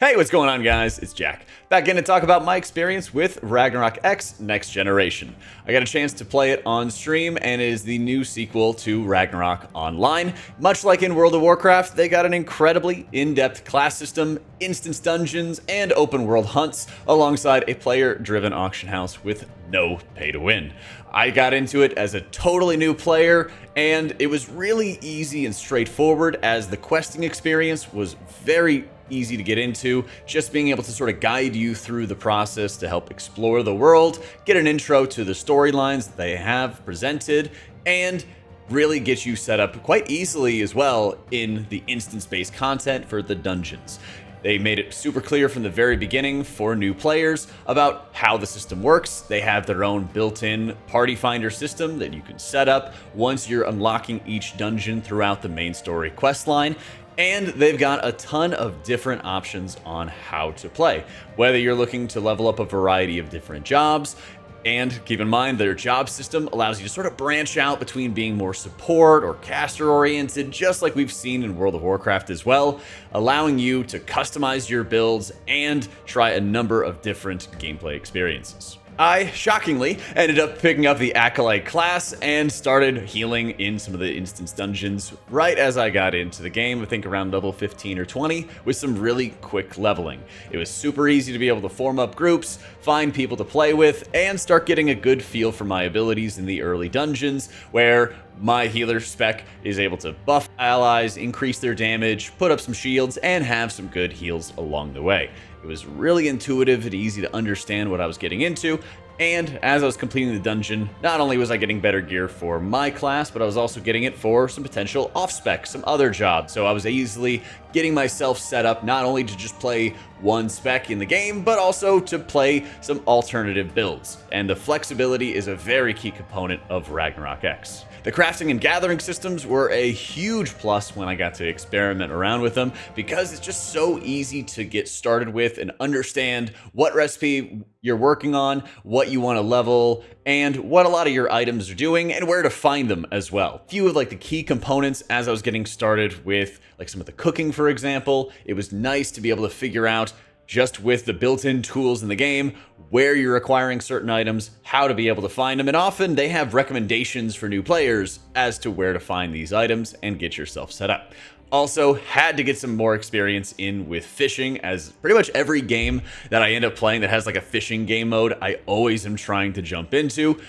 Hey, what's going on, guys? It's Jack, back in to talk about my experience with Ragnarok X Next Generation. I got a chance to play it on stream, and it is the new sequel to Ragnarok Online. Much like in World of Warcraft, they got an incredibly in-depth class system, instance dungeons, and open world hunts, alongside a player-driven auction house with no pay-to-win. I got into it as a totally new player, and it was really easy and straightforward, as the questing experience was very easy to get into, just being able to sort of guide you through the process to help explore the world, get an intro to the storylines that they have presented, and really get you set up quite easily as well in the instance-based content for the dungeons. They made it super clear from the very beginning for new players about how the system works. They have their own built-in party finder system that you can set up once you're unlocking each dungeon throughout the main story questline. And they've got a ton of different options on how to play, whether you're looking to level up a variety of different jobs. And keep in mind, their job system allows you to sort of branch out between being more support or caster oriented, just like we've seen in World of Warcraft as well, allowing you to customize your builds and try a number of different gameplay experiences. I, shockingly, ended up picking up the Acolyte class and started healing in some of the instance dungeons right as I got into the game, I think around level 15 or 20, with some really quick leveling. It was super easy to be able to form up groups, find people to play with, and start getting a good feel for my abilities in the early dungeons, where my healer spec is able to buff allies, increase their damage, put up some shields, and have some good heals along the way. It was really intuitive and easy to understand what I was getting into, and as I was completing the dungeon, not only was I getting better gear for my class, but I was also getting it for some potential off-spec, some other jobs. So I was easily getting myself set up not only to just play one spec in the game, but also to play some alternative builds. And the flexibility is a very key component of Ragnarok X. The crafting and gathering systems were a huge plus when I got to experiment around with them, because it's just so easy to get started with and understand what recipe you're working on, what you want to level, and what a lot of your items are doing, and where to find them as well. A few of like the key components as I was getting started with like some of the cooking, for example, it was nice to be able to figure out, just with the built-in tools in the game, where you're acquiring certain items, how to be able to find them, and often they have recommendations for new players as to where to find these items and get yourself set up. Also, had to get some more experience in with fishing, as pretty much every game that I end up playing that has like a fishing game mode, I always am trying to jump into,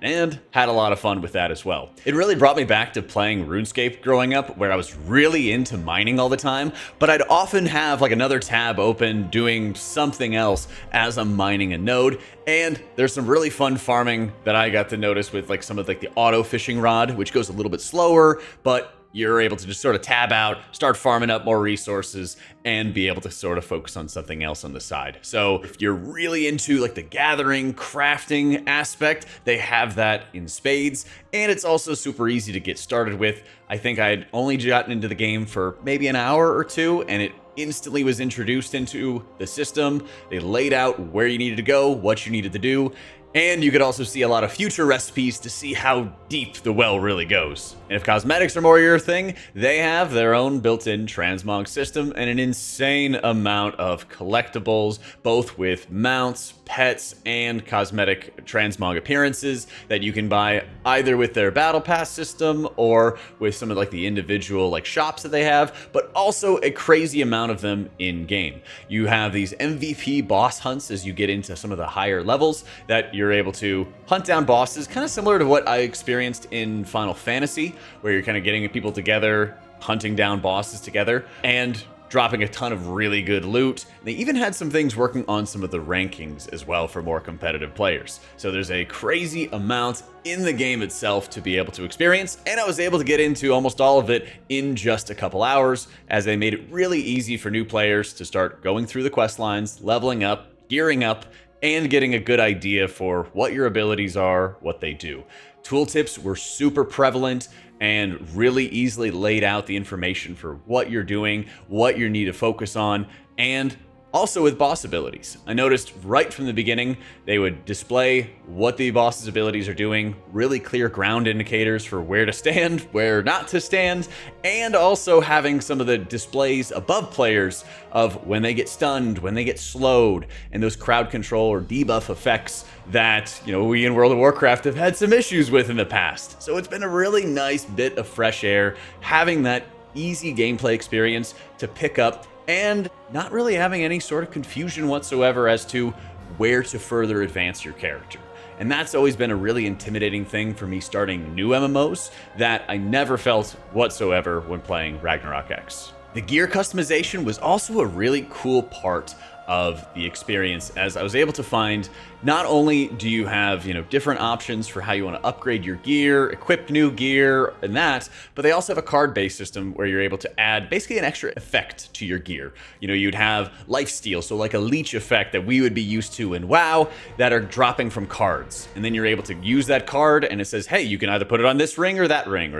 and had a lot of fun with that as well. It really brought me back to playing RuneScape growing up, where I was really into mining all the time, but I'd often have like another tab open doing something else as I'm mining a node. And there's some really fun farming that I got to notice with like some of like the auto fishing rod, which goes a little bit slower, but you're able to just sort of tab out, start farming up more resources, and be able to sort of focus on something else on the side. So if you're really into like the gathering, crafting aspect, they have that in spades, and it's also super easy to get started with. I think I'd only gotten into the game for maybe an hour or two, and it instantly was introduced into the system. They laid out where you needed to go, what you needed to do, and you could also see a lot of future recipes to see how deep the well really goes. And if cosmetics are more your thing, they have their own built-in transmog system and an insane amount of collectibles, both with mounts, pets, and cosmetic transmog appearances that you can buy either with their battle pass system or with some of like the individual like shops that they have, but also a crazy amount of them in game. You have these MVP boss hunts as you get into some of the higher levels that you're able to hunt down bosses, kind of similar to what I experienced in Final Fantasy, where you're kind of getting people together, hunting down bosses together, and dropping a ton of really good loot. They even had some things working on some of the rankings as well for more competitive players. So there's a crazy amount in the game itself to be able to experience, and I was able to get into almost all of it in just a couple hours, as they made it really easy for new players to start going through the quest lines, leveling up, gearing up, and getting a good idea for what your abilities are, what they do. Tooltips were super prevalent and really easily laid out the information for what you're doing, what you need to focus on, and Also with boss abilities, I noticed right from the beginning, they would display what the boss's abilities are doing, really clear ground indicators for where to stand, where not to stand, and also having some of the displays above players of when they get stunned, when they get slowed, and those crowd control or debuff effects that, we in World of Warcraft have had some issues with in the past. So it's been a really nice bit of fresh air, having that easy gameplay experience to pick up and not really having any sort of confusion whatsoever as to where to further advance your character. And that's always been a really intimidating thing for me starting new MMOs that I never felt whatsoever when playing Ragnarok X. The gear customization was also a really cool part of the experience, as I was able to find not only do you have, different options for how you want to upgrade your gear, equip new gear and that, but they also have a card-based system where you're able to add basically an extra effect to your gear. You'd have lifesteal, so like a leech effect that we would be used to in WoW that are dropping from cards. And then you're able to use that card and it says, hey, you can either put it on this ring, or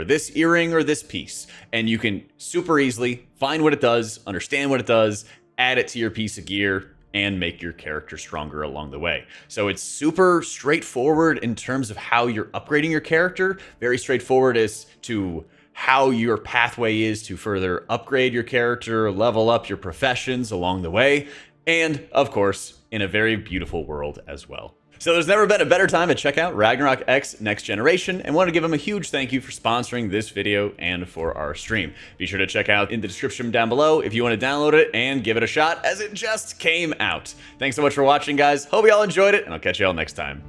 this earring, or this piece. And you can super easily find what it does, understand what it does, add it to your piece of gear, and make your character stronger along the way. So it's super straightforward in terms of how you're upgrading your character, very straightforward as to how your pathway is to further upgrade your character, level up your professions along the way, and of course, in a very beautiful world as well. So there's never been a better time to check out Ragnarok X Next Generation, and want to give them a huge thank you for sponsoring this video and for our stream. Be sure to check out in the description down below if you want to download it and give it a shot, as it just came out. Thanks so much for watching, guys. Hope you all enjoyed it, and I'll catch you all next time.